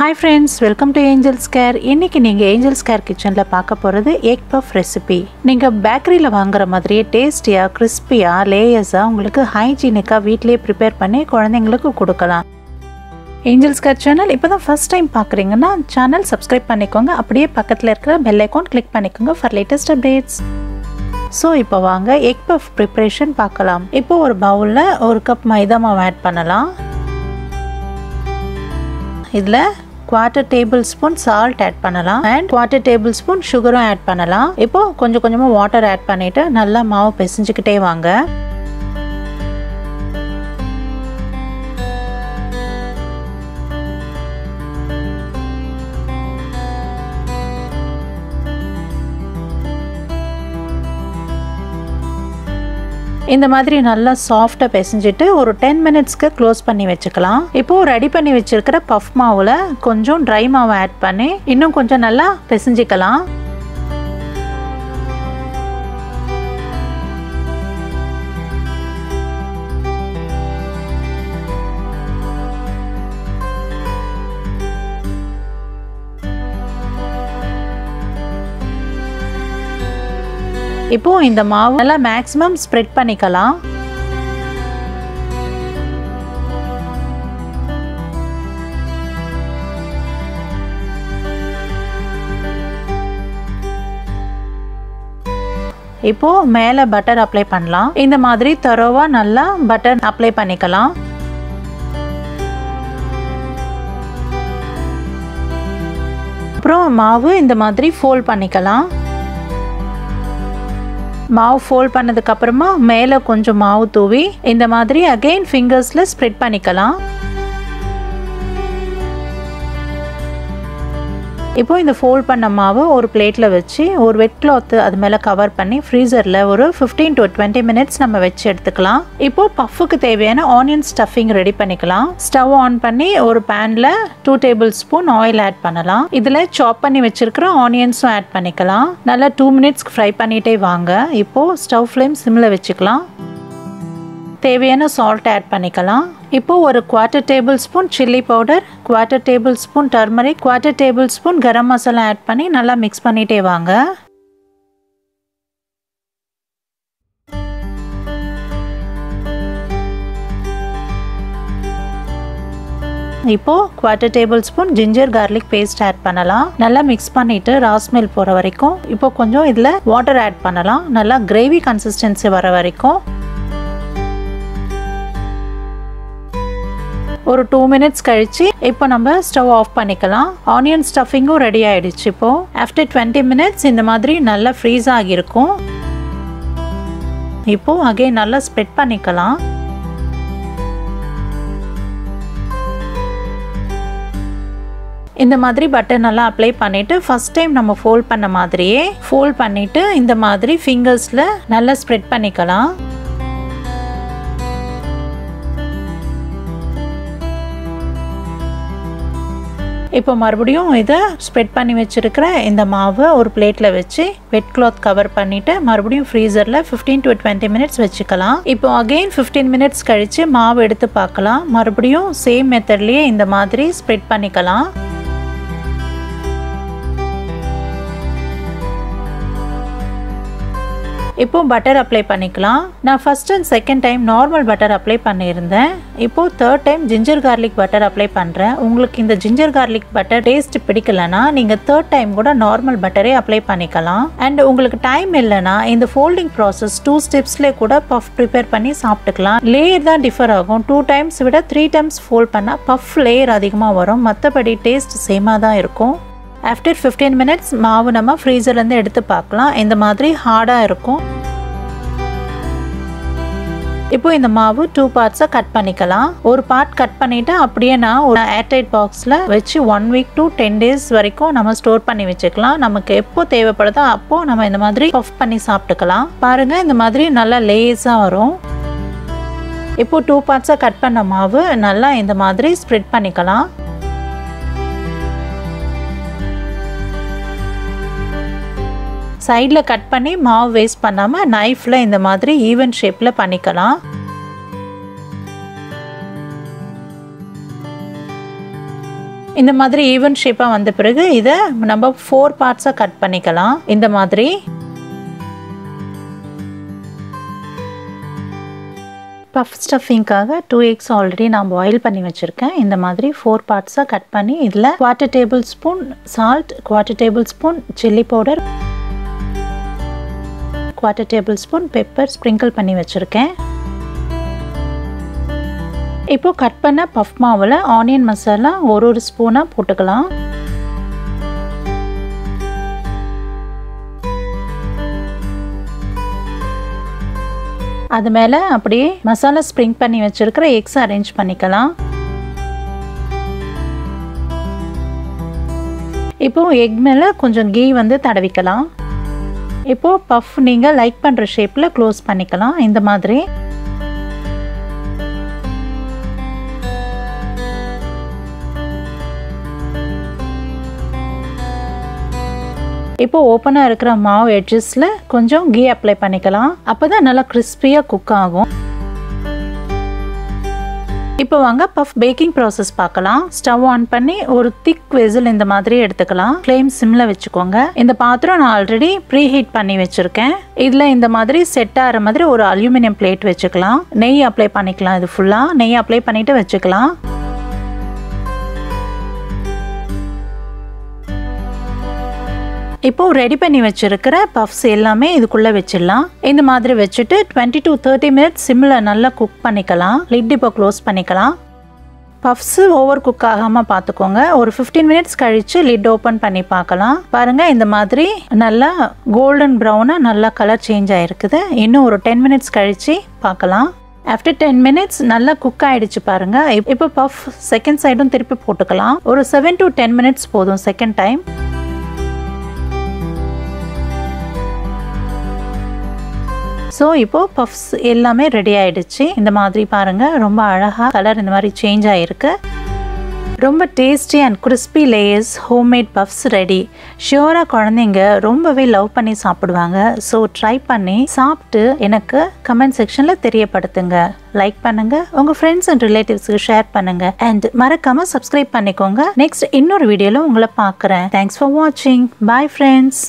Hi friends, welcome to Angel's Care. இன்னைக்கு நீங்க Angel's Care kitchenல பார்க்க போறது egg puff recipe. நீங்க பேக்கரியில வாங்குற மாதிரியே டேஸ்டியா, கிறிஸ்பியா, லேயர்ஸா உங்களுக்கு ஹைஜீனிக்கா வீட்லயே prepare பண்ணி குழந்தைங்களுக்கு கொடுக்கலாம். Angel's Care channel இப்போதான் first time பார்க்கறீங்கன்னா channel subscribe பண்ணிக்கோங்க. அப்படியே பக்கத்துல இருக்கிற bell icon click பண்ணிக்கோங்க for latest updates. So இப்போ வாங்க egg puff preparation பார்க்கலாம். இப்போ ஒரு பவுல்ல 1 கப் மைதா மாவு ஆட் பண்ணலாம். இதுல 1/4 tablespoon salt add பண்ணலாம் and 1/4 tablespoon sugar add பண்ணலாம். இப்போ கொஞ்சம் கொஞ்சமா வாட்டர் ஆட் பண்ணிட்டு நல்லா மாவு பிசைஞ்சிக்கிட்டே வாங்க. இந்த மாதிரி நல்லா சாஃப்ட்டா பிசைஞ்சிட்டு ஒரு 10 மினிட்ஸ்க்கு க்ளோஸ் பண்ணி வெச்சுக்கலாம். இப்போ ரெடி பண்ணி வெச்சிருக்கிற பஃப் மாவுல கொஞ்சம் dry மாவு ஆட் பண்ணி இன்னும் கொஞ்சம் நல்லா பிசைஞ்சிக்கலாம். இப்போ இந்த மாவு நல்லா மேக்ஸिमम ஸ்ப்ரெட் பண்ணிக்கலாம். இப்போ மேலே பட்டர் அப்ளை பண்ணலாம். இந்த மாதிரி தரோவா நல்லா பட்டர் அப்ளை பண்ணிக்கலாம். அப்புறம் மாவு இந்த மாதிரி ஃபோல்ட் பண்ணிக்கலாம். மாவு ஃபோல்ட் பண்ணதுக்கு அப்புறமா மேலே கொஞ்சம் மாவு தூவி இந்த மாதிரி அகைன் ஃபிங்கர்ஸ்ல ஸ்ப்ரெட் பண்ணிக்கலாம். இப்போ இந்த ஃபோல்ட் பண்ண மாவு ஒரு பிளேட்ல வச்சு ஒரு வெட் கிளாத் அது மேல கவர் பண்ணி ஃப்ரீசர்ல ஒரு 15 to 20 மினிட்ஸ் நம்ம வச்சு எடுத்துக்கலாம். இப்போ பஃப்க்கு தேவையான ஆனியன் ஸ்டஃபிங் ரெடி பண்ணிக்கலாம். ஸ்டவ் ஆன் பண்ணி ஒரு பேன்ல 2 டேபிள்ஸ்பூன் ஆயில் ஆட் பண்ணலாம். இதுல சாப் பண்ணி வச்சிருக்கிற ஆனியன்ஸும் ஆட் பண்ணிக்கலாம். நல்லா 2 மினிட்ஸ்க்கு ஃப்ரை பண்ணிட்டே வாங்க. இப்போ ஸ்டவ் ஃப்ளேம் சிம்ல வச்சுக்கலாம். தேவையான சால்ட் ஆட் பண்ணிக்கலாம். இப்போ ஒரு 1/4 tablespoon chilli powder, 1/4 tablespoon turmeric, 1/4 tablespoon garam masala add பண்ணி நல்லா மிக்ஸ் பண்ணிட்டே வாங்க. இப்போ 1/4 tablespoon ginger garlic paste add பண்ணலாம். நல்லா மிக்ஸ் பண்ணிட்டு ரா ஸ்மெல் போற வரைக்கும் இப்போ கொஞ்சம் இதுல வாட்டர் ஆட் பண்ணலாம். நல்லா கிரேவி கன்சிஸ்டன்சி வர வரைக்கும் ஒரு 2 மினிட்ஸ் கழிச்சு இப்போ நம்ம ஸ்டவ் ஆஃப் பண்ணிக்கலாம். ஆனியன் ஸ்டஃபிங்கும் ரெடி ஆயிடுச்சு. இப்போ ஆஃப்டர் 20 மினிட்ஸ் இந்த மாதிரி நல்லா ஃப்ரீஸ் ஆகியிருக்கும். இப்போ அகைன் நல்லா ஸ்ப்ரெட் பண்ணிக்கலாம். இந்த மாதிரி பட்டர் நல்லா அப்ளை பண்ணிட்டு ஃபர்ஸ்ட் டைம் நம்ம ஃபோல்ட் பண்ண மாதிரியே ஃபோல்ட் பண்ணிட்டு இந்த மாதிரி ஃபிங்கர்ஸ்ல நல்லா ஸ்ப்ரெட் பண்ணிக்கலாம். இப்போ மறுபடியும் இதை ஸ்ப்ரெட் பண்ணி வச்சிருக்கிற இந்த மாவை ஒரு பிளேட்ல வச்சு வெட் கிளாத் கவர் பண்ணிட்டு மறுபடியும் ஃப்ரீசர்ல 15 to 20 மினிட்ஸ் வச்சுக்கலாம். இப்போ அகைன் 15 மினிட்ஸ் கழிச்சு மாவு எடுத்து பார்க்கலாம். மறுபடியும் சேம் மெத்தட்லயே இந்த மாதிரி ஸ்ப்ரெட் பண்ணிக்கலாம். இப்போ பட்டர் அப்ளை பண்ணிக்கலாம். நான் first and second time normal butter apply பண்ணியிருந்தேன். இப்போ third time ginger garlic butter apply பண்ணுறேன். உங்களுக்கு இந்த ஜிஞ்சர் கார்லிக் பட்டர் டேஸ்ட் பிடிக்கலனா நீங்கள் தேர்ட் டைம் கூட நார்மல் பட்டரே அப்ளை பண்ணிக்கலாம். அண்ட் உங்களுக்கு டைம் இல்லைனா இந்த ஃபோல்டிங் ப்ராசஸ் 2 ஸ்டெப்ஸ்லேயே கூட பஃப் ப்ரிப்பேர் பண்ணி சாப்பிட்டுக்கலாம். லேயர் தான் டிஃபர் ஆகும். 2 டைம்ஸ் விட 3 டைம்ஸ் ஃபோல்ட் பண்ணால் பஃப் லேயர் அதிகமாக வரும். மற்றபடி டேஸ்ட் சேமாக தான் இருக்கும். ஆஃப்டர் 15 மினிட்ஸ் மாவு நம்ம ஃப்ரீசர்லேருந்து எடுத்து பார்க்கலாம். இந்த மாதிரி ஹார்டாக இருக்கும். இப்போ இந்த மாவு 2 பார்ட்ஸாக கட் பண்ணிக்கலாம். ஒரு பார்ட் கட் பண்ணிவிட்டு அப்படியே நான் ஒரு ஏர்டைட் பாக்ஸில் வச்சு 1 வீக் to 10 டேஸ் வரைக்கும் நம்ம ஸ்டோர் பண்ணி வச்சுக்கலாம். நமக்கு எப்போ தேவைப்படுதோ அப்போது நம்ம இந்த மாதிரி பஃப் பண்ணி சாப்பிட்டுக்கலாம். பாருங்கள் இந்த மாதிரி நல்லா லேஸாக வரும். இப்போ 2 பார்ட்ஸாக கட் பண்ண மாவு நல்லா இந்த மாதிரி ஸ்ப்ரெட் பண்ணிக்கலாம். சைடில் கட் பண்ணி மாவு வேஸ்ட் பண்ணாமல் நைஃப்பில் இந்த மாதிரி ஈவன் ஷேப்பில் பண்ணிக்கலாம். இந்த மாதிரி ஈவன் ஷேப்பாக வந்த பிறகு இதை நம்ம 4 பார்ட்ஸாக கட் பண்ணிக்கலாம். இந்த மாதிரி பஃப் ஸ்டஃபிங்காக 2 eggs ஆல்ரெடி நான் பாயில் பண்ணி வச்சுருக்கேன். இந்த மாதிரி 4 பார்ட்ஸாக கட் பண்ணி இதில் 1/4 tablespoon salt, 1/4 tablespoon chilli powder, 1/4 tablespoon pepper sprinkle பண்ணி வச்சுருக்கேன். இப்போ கட் பண்ண பஃப் மாவில் ஆனியன் மசாலா ஒரு ஸ்பூனாக போட்டுக்கலாம். அது மேலே அப்படியே மசாலா ஸ்ப்ரிங் பண்ணி வச்சுருக்கிற எக்ஸ் அரேஞ்ச் பண்ணிக்கலாம். இப்போது எக் மேலே கொஞ்சம் கீ வந்து தடவிக்கலாம். இப்போது பஃப் நீங்கள் லைக் பண்ணுற ஷேப்பில் க்ளோஸ் பண்ணிக்கலாம். இந்த மாதிரி இப்போ ஓப்பனாக இருக்கிற மாவு எட்ஜஸில் கொஞ்சம் கீ அப்ளை பண்ணிக்கலாம். அப்போ தான் நல்லா கிறிஸ்பியாக குக் ஆகும். இப்போ வாங்க பஃப் பேக்கிங் ப்ராசஸ் பார்க்கலாம். ஸ்டவ் ஆன் பண்ணி ஒரு திக் வெசில் இந்த மாதிரி எடுத்துக்கலாம். ஃப்ளேம் சிம்மில் வச்சுக்கோங்க. இந்த பாத்திரம் நான் ஆல்ரெடி ப்ரீ ஹீட் பண்ணி வச்சுருக்கேன். இதில் இந்த மாதிரி செட் ஆகிற மாதிரி ஒரு அலுமினியம் பிளேட் வச்சுக்கலாம். நெய் அப்ளை பண்ணிக்கலாம். இது ஃபுல்லாக நெய் அப்ளை பண்ணிவிட்டு வச்சுக்கலாம். இப்போ ரெடி பண்ணி வச்சிருக்கிற பஃப்ஸ் எல்லாமே இதுக்குள்ளே வச்சிடலாம். இந்த மாதிரி வச்சுட்டு 20 to 30 minutes சிம்மில் நல்லா குக் பண்ணிக்கலாம். லிட் இப்போ க்ளோஸ் பண்ணிக்கலாம். பஃப்ஸு ஓவர் குக் ஆகாமல் பார்த்துக்கோங்க. ஒரு 15 minutes கழித்து லிட் ஓப்பன் பண்ணி பார்க்கலாம். பாருங்கள், இந்த மாதிரி நல்லா கோல்டன் ப்ரௌனாக நல்லா கலர் சேஞ்ச் ஆகிருக்குது. இன்னும் ஒரு 10 minutes கழித்து பார்க்கலாம். ஆஃப்டர் 10 minutes நல்லா குக் ஆகிடுச்சு பாருங்கள். இப்போ பஃப் செகண்ட் சைடும் திருப்பி போட்டுக்கலாம். ஒரு 7 to 10 minutes போதும் செகண்ட் டைம். ஸோ இப்போது பஃப்ஸ் எல்லாமே ரெடி ஆகிடுச்சு. இந்த மாதிரி பாருங்கள், ரொம்ப அழகாக கலர் இந்த மாதிரி சேஞ்ச் ஆகிருக்கு. ரொம்ப tasty and crispy layers homemade puffs ready. ஷியோராக குழந்தைங்க ரொம்பவே லவ் பண்ணி சாப்பிடுவாங்க. ஸோ ட்ரை பண்ணி சாப்பிட்டு எனக்கு கமெண்ட் செக்ஷனில் தெரியப்படுத்துங்க. லைக் பண்ணுங்க, உங்கள் ஃப்ரெண்ட்ஸ் அண்ட் ரிலேட்டிவ்ஸுக்கு ஷேர் பண்ணுங்க. அண்ட் மறக்காமல் சப்ஸ்கிரைப் பண்ணிக்கோங்க. நெக்ஸ்ட் இன்னொரு வீடியோவில் உங்களை பார்க்குறேன். தேங்க்ஸ் ஃபார் வாட்சிங். Bye friends.